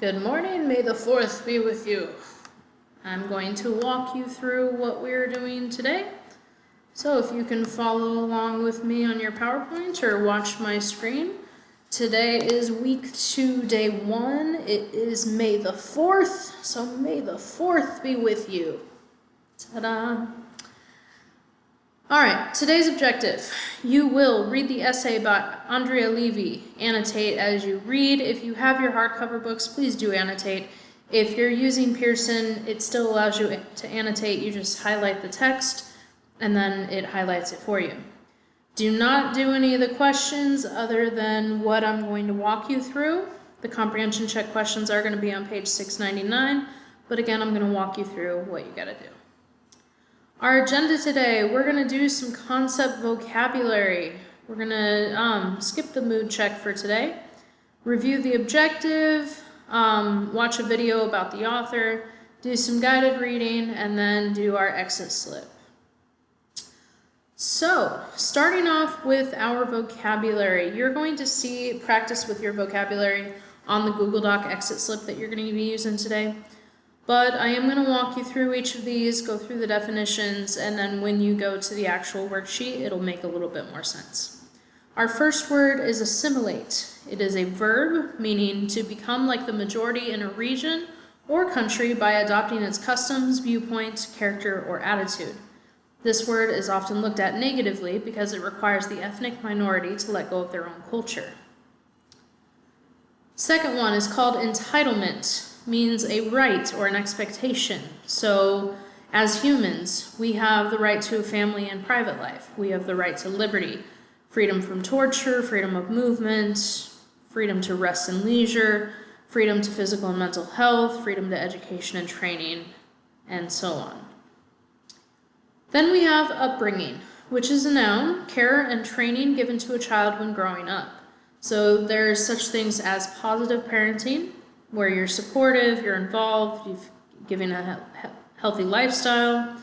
Good morning, may the 4th be with you. I'm going to walk you through what we're doing today. So if you can follow along with me on your PowerPoint or watch my screen. Today is week 2, day 1. It is May the 4th, so may the 4th be with you. Ta-da! Alright, today's objective. You will read the essay by Andrea Levy. Annotate as you read. If you have your hardcover books, please do annotate. If you're using Pearson, it still allows you to annotate. You just highlight the text, and then it highlights it for you. Do not do any of the questions other than what I'm going to walk you through. The comprehension check questions are going to be on page 699, but again, I'm going to walk you through what you got to do. Our agenda today, we're going to do some concept vocabulary. We're going to skip the mood check for today, review the objective, watch a video about the author, do some guided reading, and then do our exit slip. So, starting off with our vocabulary, you're going to see practice with your vocabulary on the Google Doc exit slip that you're going to be using today. But I am going to walk you through each of these, go through the definitions, and then when you go to the actual worksheet, it'll make a little bit more sense. Our first word is assimilate. It is a verb meaning to become like the majority in a region or country by adopting its customs, viewpoint, character, or attitude. This word is often looked at negatively because it requires the ethnic minority to let go of their own culture. Second one is called entitlement. Means a right or an expectation. So as humans, we have the right to a family and private life. We have the right to liberty, freedom from torture, freedom of movement, freedom to rest and leisure, freedom to physical and mental health, freedom to education and training, and so on. Then we have upbringing, which is a noun, care and training given to a child when growing up. So there's such things as positive parenting, where you're supportive, you're involved, you've given a healthy lifestyle,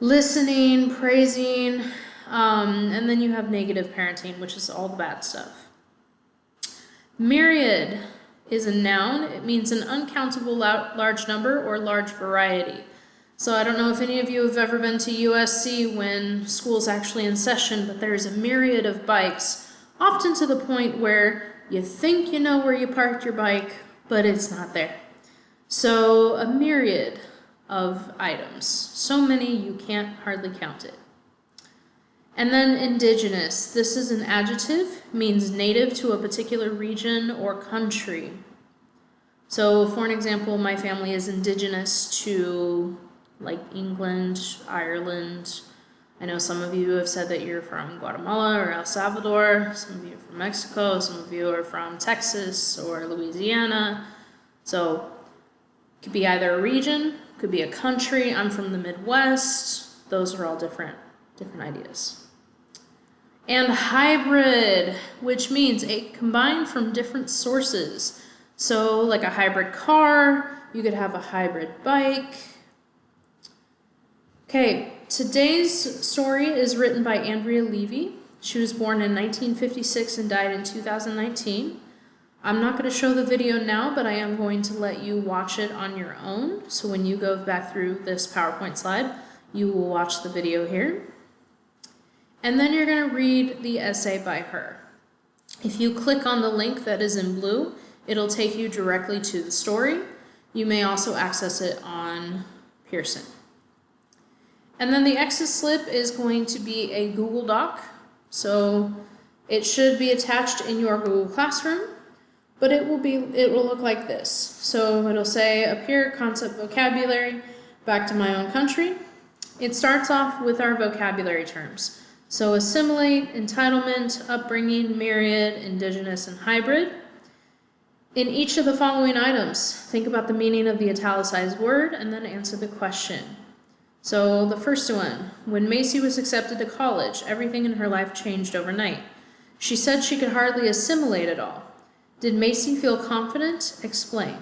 listening, praising, and then you have negative parenting, which is all the bad stuff. Myriad is a noun. It means an uncountable large number or large variety. So I don't know if any of you have ever been to USC when school's actually in session, but there's a myriad of bikes, often to the point where you think you know where you parked your bike, but it's not there. So a myriad of items. So many you can't hardly count it. And then indigenous. This is an adjective, means native to a particular region or country. So for an example, my family is indigenous to like England, Ireland. I know some of you have said that you're from Guatemala or El Salvador, some of you are from Mexico, some of you are from Texas or Louisiana. So it could be either a region, could be a country. I'm from the Midwest. Those are all different ideas. And hybrid, which means a combined from different sources. So like a hybrid car, you could have a hybrid bike. Okay, today's story is written by Andrea Levy. She was born in 1956 and died in 2019. I'm not going to show the video now, but I am going to let you watch it on your own. So when you go back through this PowerPoint slide, you will watch the video here. And then you're going to read the essay by her. If you click on the link that is in blue, it'll take you directly to the story. You may also access it on Pearson. And then the exit slip is going to be a Google Doc. So it should be attached in your Google Classroom, but it will look like this. So it'll say up here, concept vocabulary, back to my own country. It starts off with our vocabulary terms. So assimilate, entitlement, upbringing, myriad, indigenous, and hybrid. In each of the following items, think about the meaning of the italicized word and then answer the question. So the first one, when Macy was accepted to college, everything in her life changed overnight. She said she could hardly assimilate it all. Did Macy feel confident? Explain.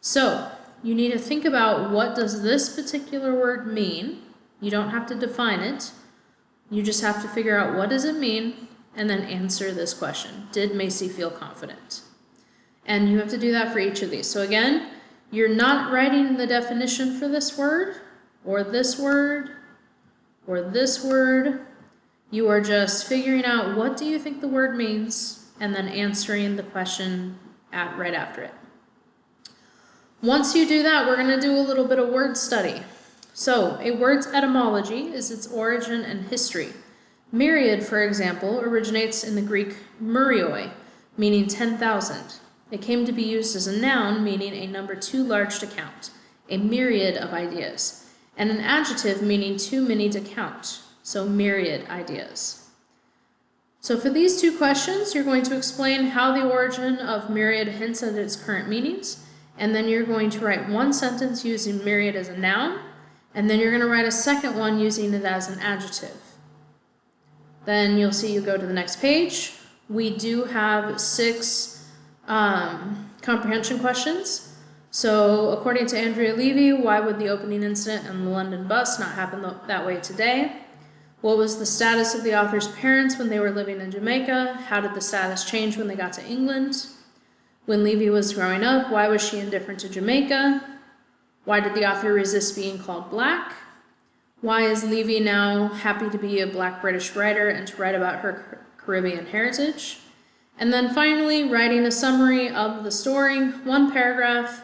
So you need to think about what does this particular word mean. You don't have to define it. You just have to figure out what does it mean and then answer this question. Did Macy feel confident? And you have to do that for each of these. So again, you're not writing the definition for this word, or this word, or this word. You are just figuring out what do you think the word means, and then answering the question right after it. Once you do that, we're going to do a little bit of word study. So, a word's etymology is its origin and history. Myriad, for example, originates in the Greek myrioi, meaning 10,000. It came to be used as a noun, meaning a number too large to count, a myriad of ideas, and an adjective meaning too many to count, so myriad ideas. So for these two questions, you're going to explain how the origin of myriad hints at its current meanings, and then you're going to write one sentence using myriad as a noun, and then you're going to write a second one using it as an adjective. Then you'll see you go to the next page. We do have 6 comprehension questions. So according to Andrea Levy, why would the opening incident in the London bus not happen that way today? What was the status of the author's parents when they were living in Jamaica? How did the status change when they got to England? When Levy was growing up, why was she indifferent to Jamaica? Why did the author resist being called black? Why is Levy now happy to be a black British writer and to write about her Caribbean heritage? And then finally, writing a summary of the story, 1 paragraph.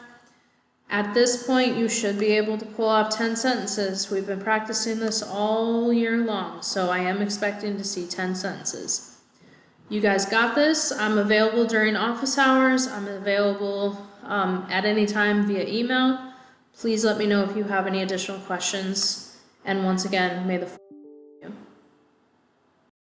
At this point, you should be able to pull off 10 sentences. We've been practicing this all year long, so I am expecting to see 10 sentences. You guys got this. I'm available during office hours. I'm available at any time via email. Please let me know if you have any additional questions. And once again, may the